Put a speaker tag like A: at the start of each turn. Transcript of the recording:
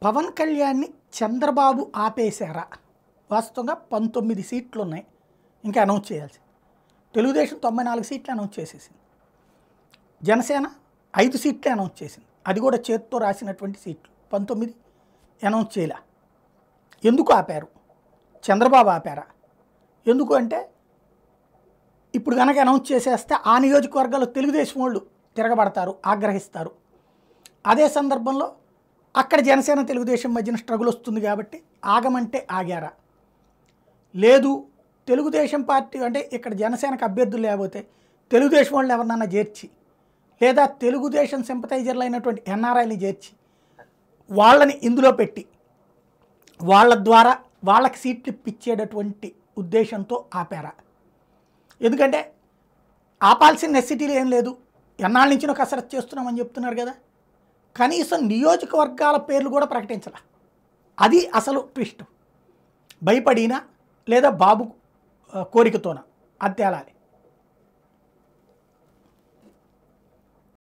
A: పవన్ కళ్యాణ్‌ని చంద్రబాబు ఆపేశారా? వాస్తవంగా 19 సీట్లు ఉన్నాయి. ఇంకా అనౌన్స్ చేయాల్సింది. తెలుగుదేశం 94 సీట్లు అనౌన్స్ చేసేసింది. జనసేన 5 సీట్లే అనౌన్స్ చేసింది. అది కూడా చేత్తో రాసినటువంటి సీట్లు. 19 అనౌన్స్ చేయలే. ఎందుకు ఆపారు? చంద్రబాబు ఆపారా? ఎందుకు అంటే ఇప్పుడు గనక అనౌన్స్ చేసేస్తే ఆ నియోజకవర్గాల్లో తెలుగుదేశం వాళ్ళు తిరగబడతారు, ఆగ్రహిస్తారు. అదే సందర్భంలో అక్కడ జనసేన తెలుగుదేశం మధ్యన స్ట్రగుల్ వస్తుంది కాబట్టి ఆగమంటే ఆగారా? లేదు తెలుగుదేశం పార్టీ అంటే ఇక్కడ జనసేనకు అభ్యర్థులు లేకపోతే తెలుగుదేశం వాళ్ళని ఎవరినన్నా చేర్చి లేదా తెలుగుదేశం సింపథైజర్లు అయినటువంటి ఎన్ఆర్ఐని చేర్చి వాళ్ళని ఇందులో పెట్టి వాళ్ళ ద్వారా వాళ్ళకి సీట్లు ఇప్పించేటటువంటి ఉద్దేశంతో ఆపారా? ఎందుకంటే ఆపాల్సిన నెసిటీలు ఏం లేదు. ఎన్నాళ్ళ నుంచి కసరత్తు చేస్తున్నామని చెప్తున్నారు కదా. కనీసం నియోజకవర్గాల పేర్లు కూడా ప్రకటించాల. అది అసలు ట్విస్ట్. భయపడినా లేదా బాబు కోరికతోనా అది తేలాలి.